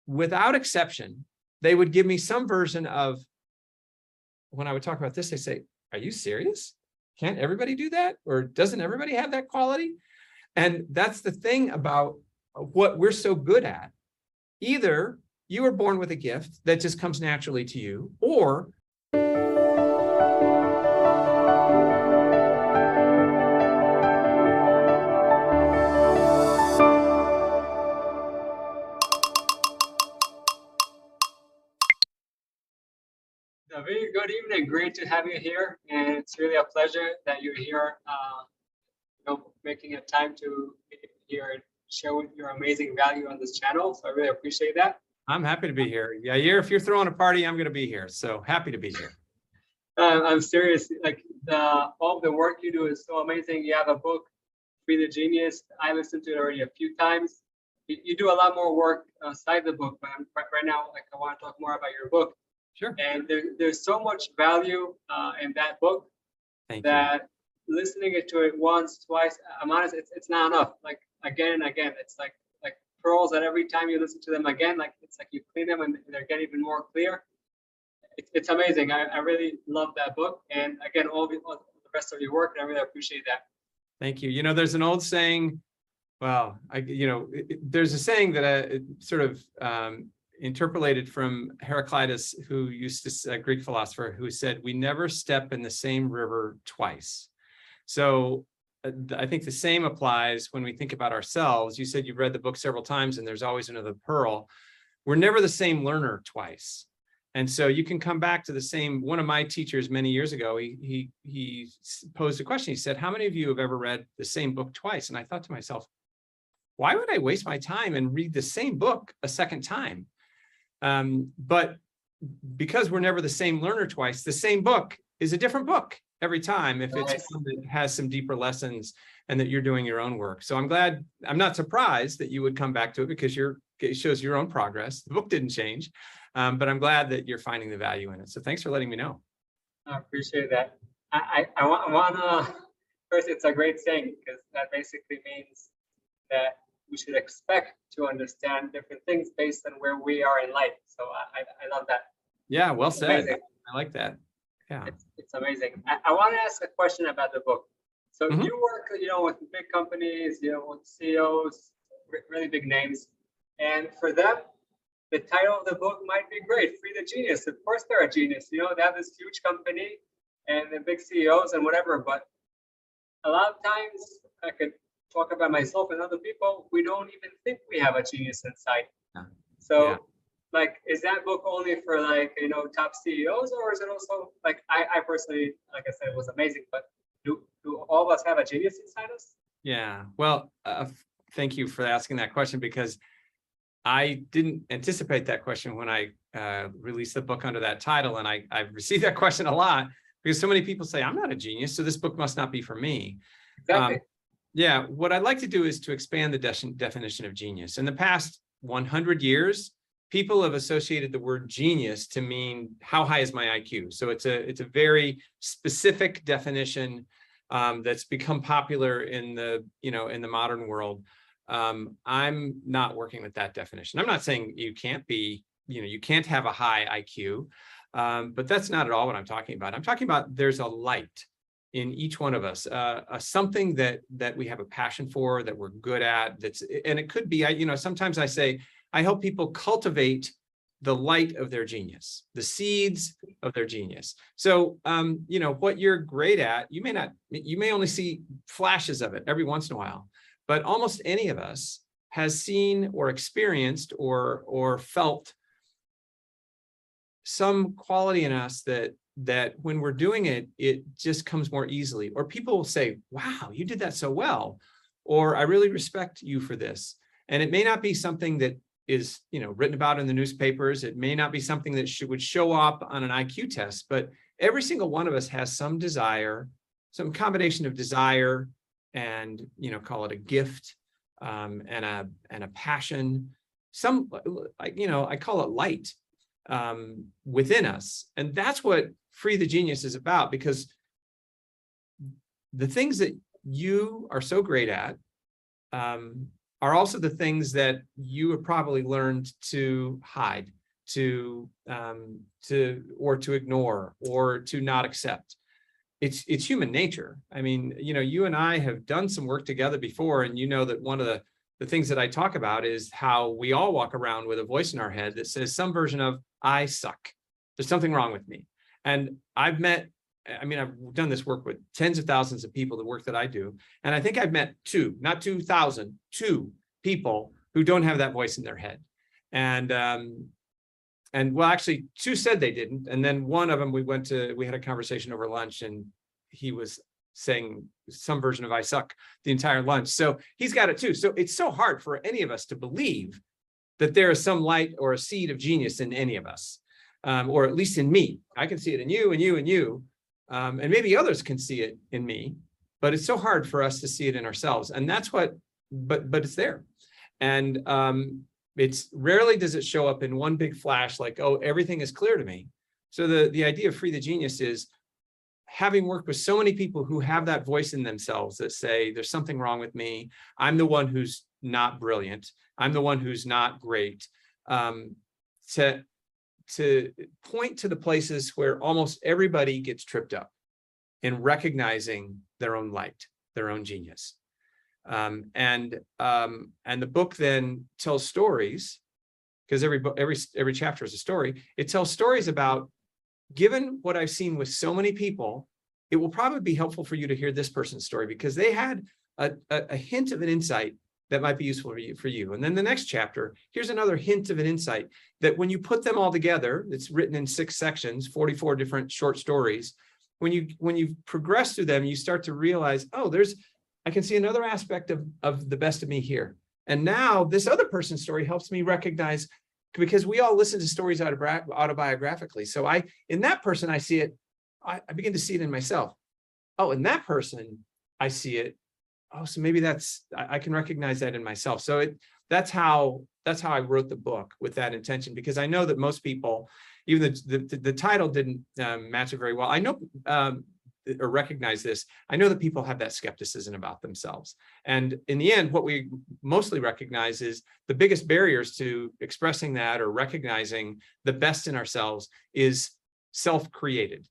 without exception, they would give me some version of, when I would talk about this, they say, are you serious? Can't everybody do that? Or doesn't everybody have that quality? And that's the thing about what we're so good at. Either you were born with a gift that just comes naturally to you, or A very good evening. Great to have you here, and it's really a pleasure that you're here. Making a time to be here and share with your amazing value on this channel. So I really appreciate that. I'm happy to be here. Yeah, if you're throwing a party, I'm going to be here. So happy to be here. I'm serious. Like all the work you do is so amazing. You have a book, Free the Genius. I listened to it already a few times. You do a lot more work outside the book, but right now, like I want to talk more about your book. Sure. And there's so much value in that book that listening to it once, twice, I'm honest, it's not enough. Like again and again, it's like pearls that every time you listen to them again, like it's like you clean them and they're getting even more clear. It's amazing. I really love that book. And again, all the rest of your work, and I really appreciate that. Thank you. There's an old saying, well, there's a saying that I sort of interpolated from Heraclitus, who used to, a Greek philosopher, who said, we never step in the same river twice. So I think the same applies when we think about ourselves. You said you've read the book several times and there's always another pearl. We're never the same learner twice. And so you can come back to the same. One of my teachers many years ago, he posed a question. He said, how many of you have ever read the same book twice? And I thought to myself, why would I waste my time and read the same book a second time? But because we're never the same learner twice, the same book is a different book every time, if it's one that has some deeper lessons and that you're doing your own work. So I'm not surprised that you would come back to it, because it shows your own progress. The book didn't change, but I'm glad that you're finding the value in it. So thanks for letting me know. I appreciate that. I want to, first, it's a great saying, because that basically means that we should expect to understand different things based on where we are in life. So I love that. Yeah, well said. Amazing. I like that. Yeah, it's amazing. I want to ask a question about the book. So you work, with big companies, with CEOs, really big names, and for them, the title of the book might be great, Free the Genius. Of course, they're a genius. They have this huge company and the big CEOs and whatever. But a lot of times, I could talk about myself and other people, we don't even think we have a genius inside. Yeah. So, is that book only for top CEOs, or is it also I personally, like I said, it was amazing, but do all of us have a genius inside us? Yeah, well, thank you for asking that question, because I didn't anticipate that question when I released the book under that title. And I've received that question a lot, because so many people say, I'm not a genius, so this book must not be for me. Exactly. Yeah, what I'd like to do is to expand the definition of genius. In the past 100 years, people have associated the word genius to mean how high is my IQ. So it's a very specific definition that's become popular in the modern world. I'm not working with that definition. I'm not saying you can't be, you can't have a high IQ, but that's not at all what I'm talking about. I'm talking about there's a light in each one of us, something that we have a passion for, that we're good at. And it could be, sometimes I say, I help people cultivate the light of their genius, the seeds of their genius. So, what you're great at, you may only see flashes of it every once in a while, but almost any of us has seen or experienced or felt some quality in us that when we're doing it, it just comes more easily. Or people will say, wow, you did that so well, or I really respect you for this. And it may not be something that is written about in the newspapers. It may not be something that would show up on an IQ test, but every single one of us has some desire, some combination of desire and call it a gift, and a passion, I call it light within us. And that's what Free the Genius is about, because the things that you are so great at are also the things that you have probably learned to hide, or to ignore, or to not accept. It's human nature. I mean, you and I have done some work together before, and you know that one of the things that I talk about is how we all walk around with a voice in our head that says some version of I suck. There's something wrong with me. And I've done this work with tens of thousands of people, the work that I do. And I think I've met two, not 2,000, two people who don't have that voice in their head. And well, actually two said they didn't. And then one of them, we had a conversation over lunch, and he was saying some version of I suck the entire lunch. So he's got it too. So it's so hard for any of us to believe that there is some light or a seed of genius in any of us. Or at least in me. I can see it in you and you and you. And maybe others can see it in me, but it's so hard for us to see it in ourselves. And that's but it's there. And it's rarely does it show up in one big flash, like, oh, everything is clear to me. So the idea of Free the Genius is, having worked with so many people who have that voice in themselves that say, there's something wrong with me. I'm the one who's not brilliant. I'm the one who's not great. To point to the places where almost everybody gets tripped up in recognizing their own light, their own genius. And the book then tells stories, because every chapter is a story. It tells stories about, given what I've seen with so many people, it will probably be helpful for you to hear this person's story, because they had a hint of an insight that might be useful for you. And then the next chapter, here's another hint of an insight that when you put them all together, it's written in 6 sections, 44 different short stories. When you progress through them, you start to realize, oh, I can see another aspect of the best of me here. And now this other person's story helps me recognize, because we all listen to stories autobiographically. So in that person, I see it, I begin to see it in myself. Oh, in that person, I see it. Oh, so maybe I can recognize that in myself. So that's how I wrote the book, with that intention, because I know that most people, even the title didn't match it very well. I know or recognize this. I know that people have that skepticism about themselves. And in the end, what we mostly recognize is the biggest barriers to expressing that or recognizing the best in ourselves is self-created.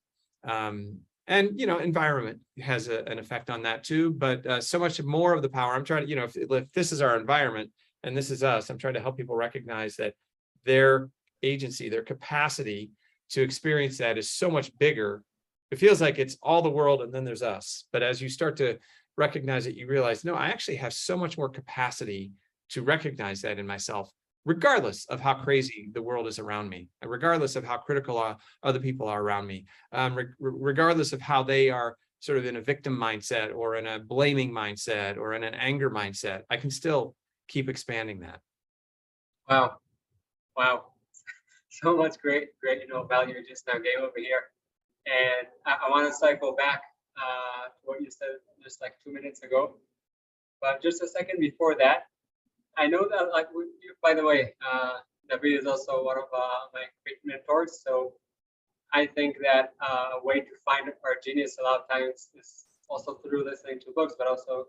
And, environment has an effect on that too, but so much more of the power, I'm trying to, if this is our environment and this is us, I'm trying to help people recognize that their agency, their capacity to experience that is so much bigger. It feels like it's all the world and then there's us. But as you start to recognize it, you realize, no, I actually have so much more capacity to recognize that in myself, regardless of how crazy the world is around me, and regardless of how critical other people are around me, regardless of how they are sort of in a victim mindset or in a blaming mindset or in an anger mindset, I can still keep expanding that. Wow. So much great, value you just now gave over here. And I want to cycle back to what you said just like 2 minutes ago. But just a second before that, I know that, by the way, David is also one of my great mentors. So I think that a way to find our genius a lot of times is also through listening to books, but also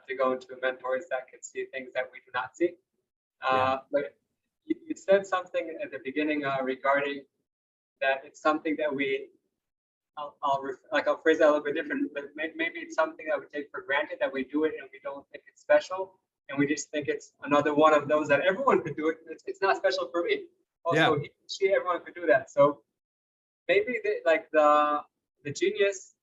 to go into mentors that can see things that we do not see. But you said something at the beginning regarding that it's something that I'll phrase that a little bit different, but maybe it's something that we take for granted, that we do it and we don't think it's special. And we just think it's another one of those that everyone could do it. It's not special for me. Also, everyone could do that. So maybe the genius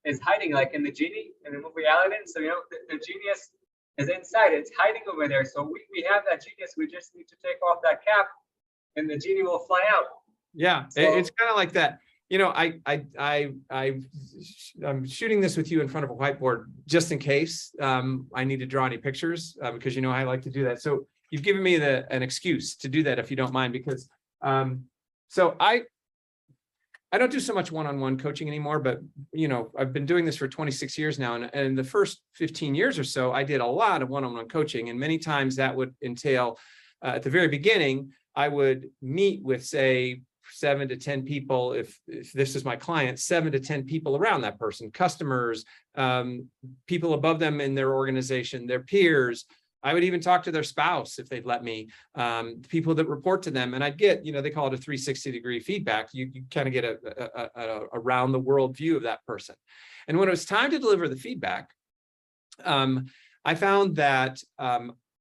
is hiding, like in the genie in the movie Aladdin. So the genius is inside. It's hiding over there. So we have that genius. We just need to take off that cap, and the genie will fly out. Yeah, so it's kind of like that. I'm shooting this with you in front of a whiteboard just in case I need to draw any pictures because I like to do that. So you've given me an excuse to do that, if you don't mind, because so I don't do so much one-on-one coaching anymore, but I've been doing this for 26 years now, and the first 15 years or so I did a lot of one-on-one coaching, and many times that would entail at the very beginning I would meet with, say, 7 to 10 people, if this is my client, 7 to 10 people around that person, customers, people above them in their organization, their peers, I would even talk to their spouse if they'd let me, people that report to them, and I'd get, they call it a 360-degree feedback. You kind of get a around the world view of that person. And when it was time to deliver the feedback, I found that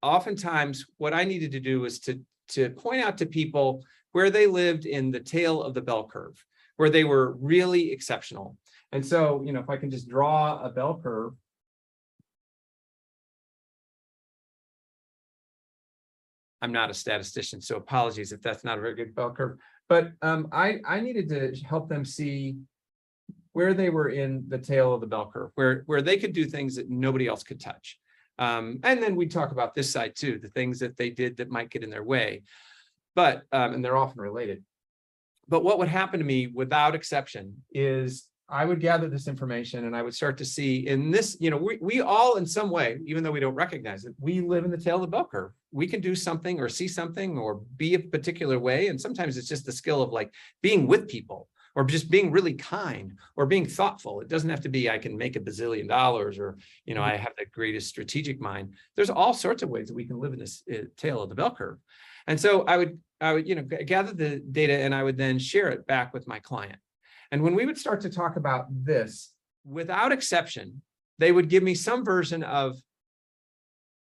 oftentimes what I needed to do was to point out to people where they lived in the tail of the bell curve, where they were really exceptional. And so, if I can just draw a bell curve. I'm not a statistician, so apologies if that's not a very good bell curve. But I needed to help them see where they were in the tail of the bell curve, where they could do things that nobody else could touch. And then we talk about this side too, the things that they did that might get in their way. But and they're often related. But what would happen to me without exception is I would gather this information and I would start to see in this, we all in some way, even though we don't recognize it, we live in the tail of the bell curve. We can do something or see something or be a particular way. And sometimes it's just the skill of like being with people or just being really kind or being thoughtful. It doesn't have to be, I can make $1 bazillion or, I have the greatest strategic mind. There's all sorts of ways that we can live in this tail of the bell curve. And so I would, gather the data and I would then share it back with my client. And when we would start to talk about this, without exception, they would give me some version of,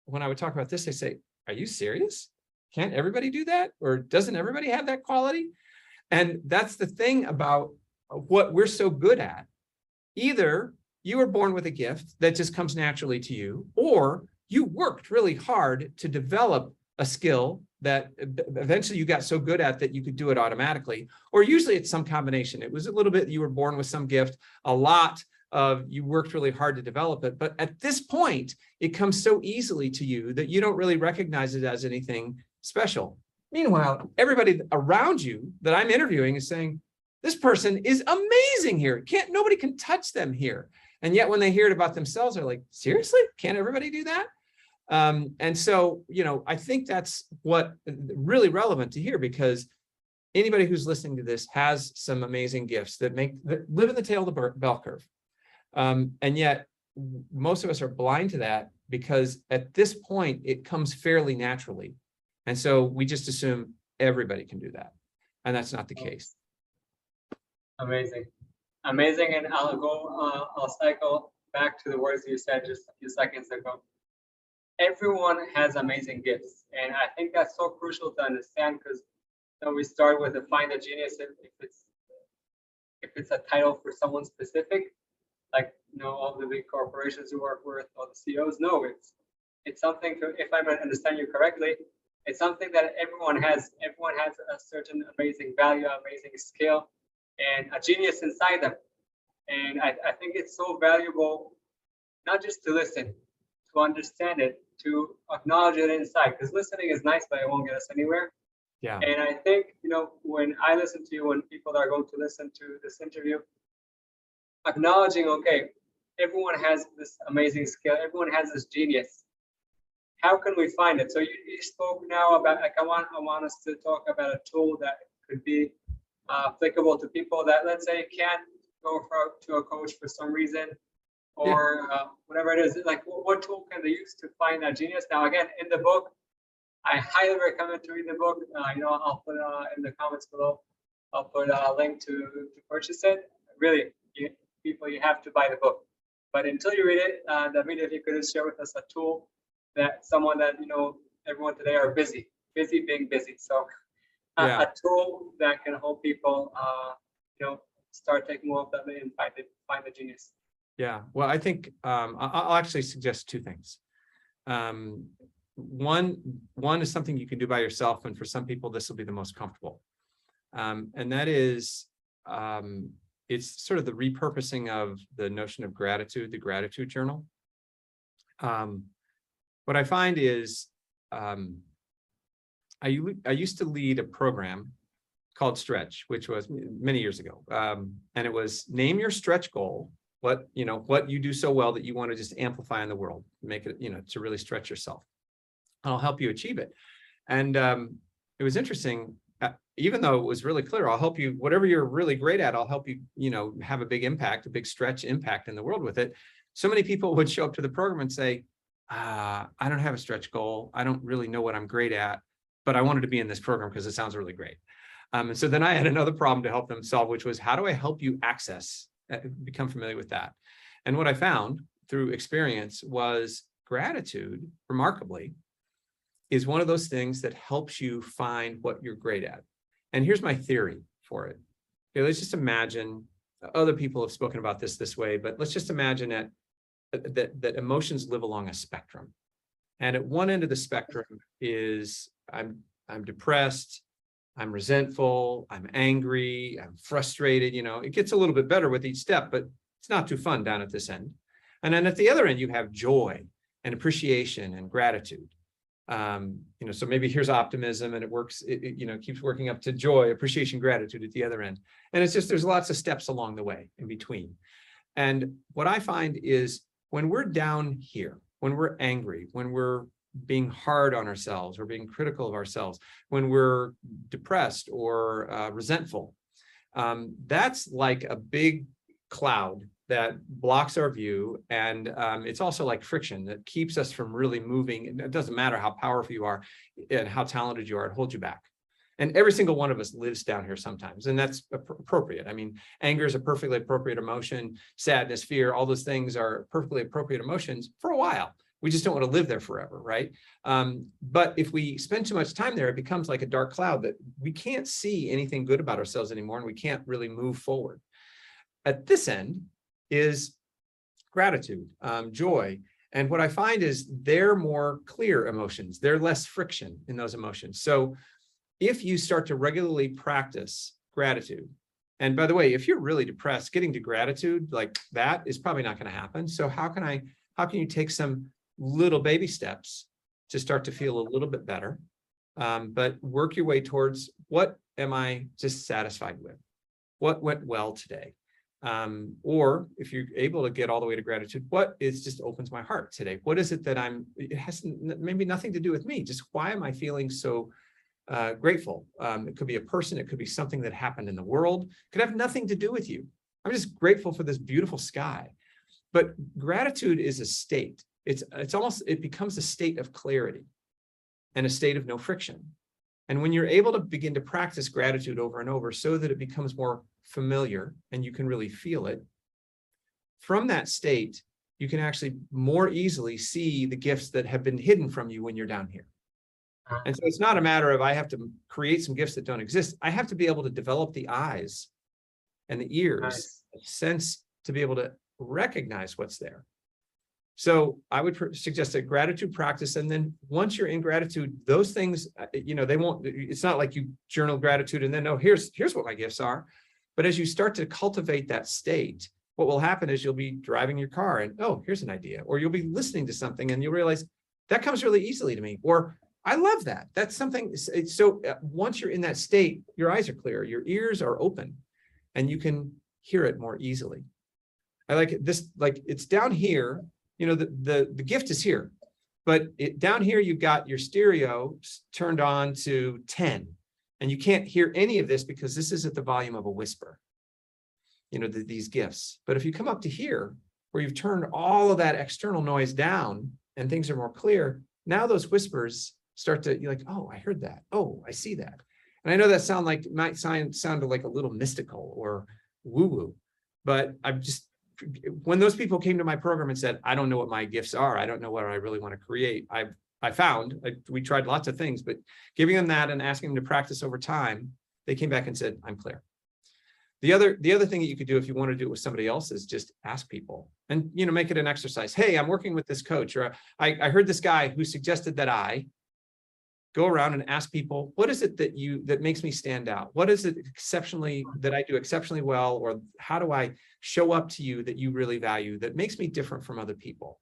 when I would talk about this, they say, are you serious? Can't everybody do that? Or doesn't everybody have that quality? And that's the thing about what we're so good at. Either you were born with a gift that just comes naturally to you, or you worked really hard to develop a skill that eventually you got so good at that you could do it automatically, or usually it's some combination. It was a little bit, you were born with some gift, a lot of you worked really hard to develop it. But at this point, it comes so easily to you that you don't really recognize it as anything special. Meanwhile, everybody around you that I'm interviewing is saying, this person is amazing here. Nobody can touch them here. And yet when they hear it about themselves, they're like, seriously? Can't everybody do that? And so, I think that's what really relevant to hear, because anybody who's listening to this has some amazing gifts that live in the tail of the bell curve. And yet most of us are blind to that because at this point, it comes fairly naturally. And so we just assume everybody can do that. And that's not the case. Amazing. Amazing. And I'll cycle back to the words you said just a few seconds ago. Everyone has amazing gifts. And I think that's so crucial to understand, because we start with Find the Genius if it's a title for someone specific, like all the big corporations you work with, all the CEOs. No, it's something to, if I understand you correctly, it's something that everyone has. Everyone has a certain amazing value, amazing skill, and a genius inside them. And I think it's so valuable, not just to listen, to understand it, to acknowledge it inside, because listening is nice, but it won't get us anywhere. Yeah. And I think, when I listen to you, when people are going to listen to this interview, acknowledging, okay, everyone has this amazing skill, everyone has this genius. How can we find it? So you spoke now about, like, I want us to talk about a tool that could be applicable to people that, let's say, can't go to a coach for some reason, or whatever it is. Like, what tool can they use to find that genius? Now, again, in the book, I highly recommend to read the book. I'll put in the comments below. I'll put a link to purchase it. Really, people, you have to buy the book. But until you read it, David, if you could just share with us a tool that someone that, everyone today are busy being busy. So a tool that can help people, start taking more of that and find the genius. Yeah, well, I think I'll actually suggest two things. One is something you can do by yourself, and for some people, this will be the most comfortable. And that is, it's sort of the repurposing of the notion of gratitude, the gratitude journal. What I find is, I used to lead a program called Stretch, which was many years ago. And it was name your stretch goal, what you do so well that you want to just amplify in the world, make it, to really stretch yourself. I'll help you achieve it. And it was interesting, even though it was really clear, I'll help you, whatever you're really great at, I'll help you, have a big impact, a big stretch impact in the world with it. So many people would show up to the program and say, I don't have a stretch goal. I don't really know what I'm great at, but I wanted to be in this program because it sounds really great. And so then I had another problem to help them solve, which was, how do I help you become familiar with that? And what I found through experience was gratitude, remarkably, is one of those things that helps you find what you're great at. And here's my theory for it. Okay, let's just imagine, other people have spoken about this way, but let's just imagine that emotions live along a spectrum. And at one end of the spectrum is I'm depressed, I'm resentful, I'm angry, I'm frustrated. It gets a little bit better with each step, but it's not too fun down at this end. And then at the other end, you have joy and appreciation and gratitude. So maybe here's optimism, and it works, it keeps working up to joy, appreciation, gratitude at the other end. And it's just, there's lots of steps along the way in between. And what I find is when we're down here, when we're angry, when we're being hard on ourselves or being critical of ourselves, when we're depressed or resentful, that's like a big cloud that blocks our view. And it's also like friction that keeps us from really moving. It doesn't matter how powerful you are and how talented you are, it holds you back. And every single one of us lives down here sometimes, and that's appropriate. I mean, anger is a perfectly appropriate emotion. Sadness, fear, all those things are perfectly appropriate emotions for a while. We just don't want to live there forever, right? But if we spend too much time there, it becomes like a dark cloud that we can't see anything good about ourselves anymore, and we can't really move forward. At this end is gratitude, joy. And what I find is they're more clear emotions. They're less friction in those emotions. So if you start to regularly practice gratitude, and by the way, if you're really depressed, getting to gratitude like that is probably not going to happen. So how can you take some little baby steps to start to feel a little bit better, but work your way towards, what am I just satisfied with? What went well today? Or if you're able to get all the way to gratitude, what is just opens my heart today? What is it that it has maybe nothing to do with me, just why am I feeling so grateful? It could be a person, it could be something that happened in the world, it could have nothing to do with you. I'm just grateful for this beautiful sky. But gratitude is a state. It becomes a state of clarity and a state of no friction. And when you're able to begin to practice gratitude over and over so that it becomes more familiar and you can really feel it, from that state, you can actually more easily see the gifts that have been hidden from you when you're down here. And so it's not a matter of I have to create some gifts that don't exist. I have to be able to develop the eyes and the ears, sense to be able to recognize what's there. So I would suggest a gratitude practice. And then once you're in gratitude, those things, it's not like you journal gratitude and then, oh, here's what my gifts are. But as you start to cultivate that state, what will happen is you'll be driving your car and, oh, here's an idea. Or you'll be listening to something and you'll realize that comes really easily to me. Or I love that. That's something. So once you're in that state, your eyes are clear, your ears are open, and you can hear it more easily. I like this, like it's down here, the gift is here, but down here, you've got your stereo turned on to 10, and you can't hear any of this because this is at the volume of a whisper, these gifts. But if you come up to here, where you've turned all of that external noise down and things are more clear, now those whispers start to, you're like, oh, I heard that. Oh, I see that. And I know that might sound like a little mystical or woo-woo, but when those people came to my program and said, I don't know what my gifts are, I don't know what I really want to create, we tried lots of things, but giving them that and asking them to practice over time, they came back and said, I'm clear. The other thing that you could do if you want to do it with somebody else is just ask people and, make it an exercise. Hey, I'm working with this coach, or I heard this guy who suggested that I go around and ask people, what is it that makes me stand out? What is it that I do exceptionally well? Or how do I show up to you that you really value that makes me different from other people?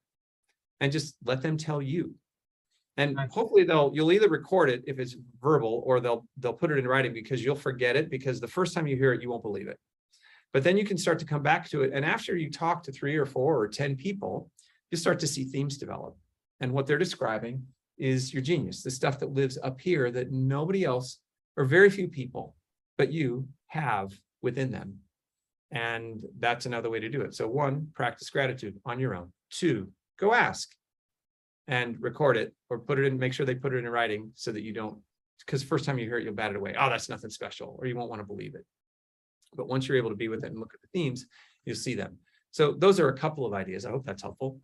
And just let them tell you. And hopefully you'll either record it if it's verbal, or they'll put it in writing, because you'll forget it, because the first time you hear it, you won't believe it. But then you can start to come back to it. And after you talk to 3 or 4 or 10 people, you start to see themes develop. And what they're describing is your genius, the stuff that lives up here that nobody else, or very few people, but you have within them. And that's another way to do it. So 1, practice gratitude on your own. 2, go ask. and record it or put it in, make sure they put it in writing so that you don't, because the first time you hear it, you'll bat it away. Oh, that's nothing special, or you won't want to believe it. But once you're able to be with it and look at the themes, you'll see them. So those are a couple of ideas. I hope that's helpful.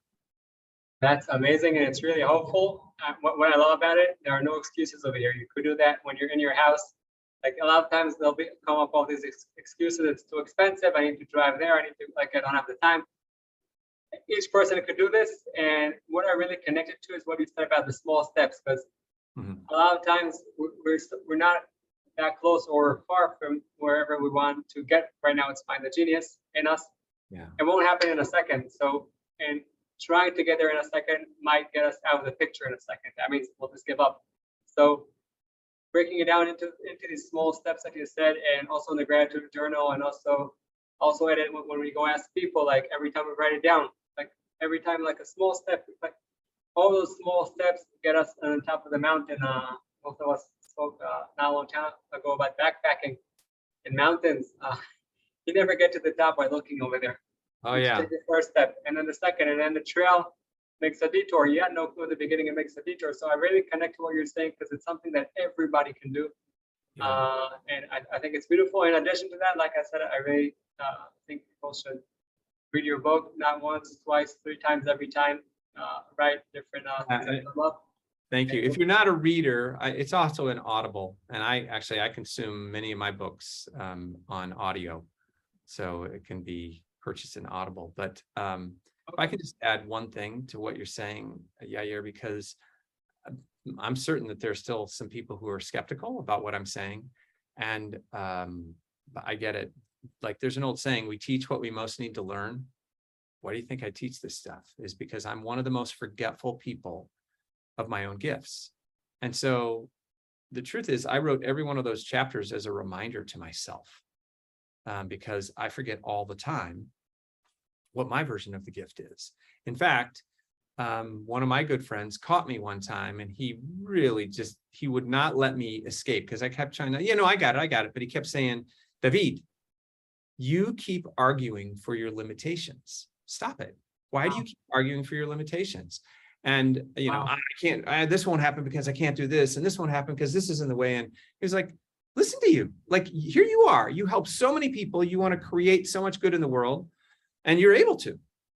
That's amazing, and it's really helpful. What I love about it, there are no excuses over here. You could do that when you're in your house. Like a lot of times they'll come up all these excuses. It's too expensive. I need to drive there. I need to, like, I don't have the time. Each person could do this, and what I really connected to is what you said about the small steps, because a lot of times we're not that close or far from wherever we want to get. Right now, it's Find the Genius in us. Yeah. It won't happen in a second. So, and trying to get there in a second might get us out of the picture in a second. That means we'll just give up. So breaking it down into these small steps, like you said, and also in the gratitude journal, and also edit when we go ask people, like every time we write it down, like every time, like a small step, like all those small steps get us on top of the mountain. Most of us spoke not a long time ago about backpacking in mountains. You never get to the top by looking over there. Oh, You yeah. take the first step, and then the second, and then the trail makes a detour. You had no clue at the beginning it makes a detour. So I really connect to what you're saying, because it's something that everybody can do. Yeah. And I think it's beautiful. In addition to that, like I said, I really think people should read your book, not once, twice, 3 times, every time. Write different things that you love. Thank you. If you're not a reader, it's also an Audible, and I consume many of my books on audio, so it can be purchased in Audible. But if I could just add one thing to what you're saying, Yair, because I'm certain that there's still some people who are skeptical about what I'm saying, and I get it. Like, there's an old saying, we teach what we most need to learn. Why do you think I teach this stuff? Is because I'm one of the most forgetful people of my own gifts. And so the truth is, I wrote every one of those chapters as a reminder to myself, because I forget all the time what my version of the gift is. In fact, one of my good friends caught me one time, and he really he would not let me escape, because I kept trying to, I got it. But he kept saying, David, you keep arguing for your limitations. Stop it. Why do you keep arguing for your limitations? And, I can't, this won't happen because I can't do this. And this won't happen because this is in the way. And he was like, listen to you. Like, here you are. You help so many people. You want to create so much good in the world, and you're able to.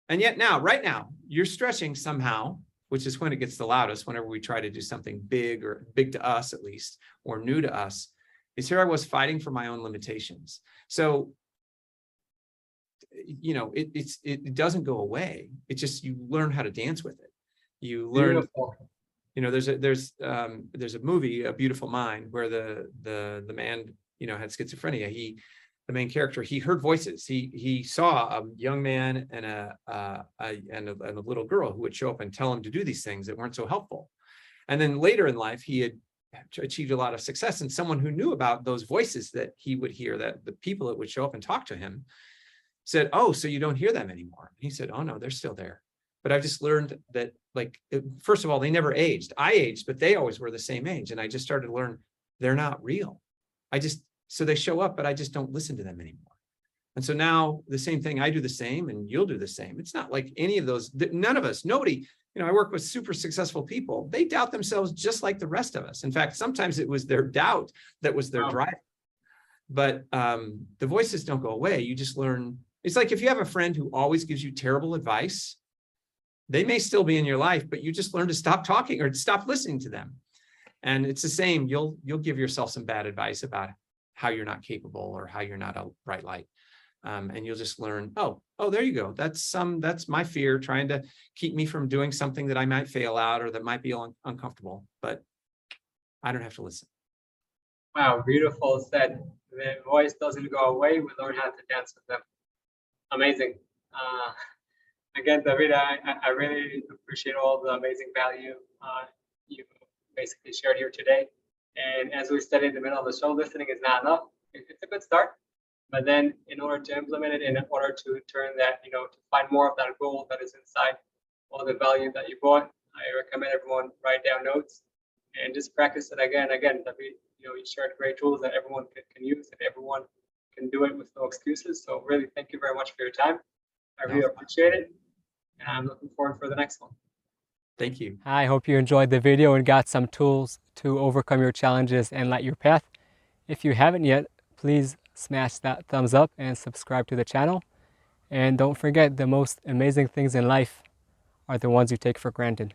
And yet right now, you're stretching somehow, which is when it gets the loudest, whenever we try to do something big, or big to us at least, or new to us, is here I was fighting for my own limitations. So, it doesn't go away. It's just, you learn how to dance with it. You learn, Beautiful. there's a movie, A Beautiful Mind, where the man, had schizophrenia. The main character, he heard voices. He saw a young man and a little girl who would show up and tell him to do these things that weren't so helpful. And then later in life, he had achieved a lot of success, and someone who knew about those voices that he would hear, that the people that would show up and talk to him, said, oh, so you don't hear them anymore? He said, oh no, they're still there. But I've just learned that, like, first of all, they never aged. I aged, but they always were the same age. And I just started to learn they're not real. So they show up, but I just don't listen to them anymore. And so now the same thing, I do the same, and you'll do the same. It's not like any of those, none of us, nobody, I work with super successful people. They doubt themselves just like the rest of us. In fact, sometimes it was their doubt that was their drive. But the voices don't go away. You just learn. It's like if you have a friend who always gives you terrible advice, they may still be in your life, but you just learn to stop talking or stop listening to them. And it's the same. You'll give yourself some bad advice about how you're not capable or how you're not a bright light. And you'll just learn, oh, there you go. That's my fear trying to keep me from doing something that I might fail out or that might be uncomfortable, but I don't have to listen. Wow, beautiful said. The voice doesn't go away. We learn how to dance with them. Amazing. Again, David, I really appreciate all the amazing value you basically shared here today. And as we said in the middle of the show, listening is not enough. It's a good start. But then in order to implement it, in order to turn that, to find more of that gold that is inside all the value that you brought, I recommend everyone write down notes and just practice it again. David, you shared great tools that everyone can use, and everyone can do it with no excuses. So really, thank you very much for your time. I really appreciate it. And I'm looking forward for the next one. Thank you. I hope you enjoyed the video and got some tools to overcome your challenges and light your path. If you haven't yet, please smash that thumbs up and subscribe to the channel. And don't forget, the most amazing things in life are the ones you take for granted.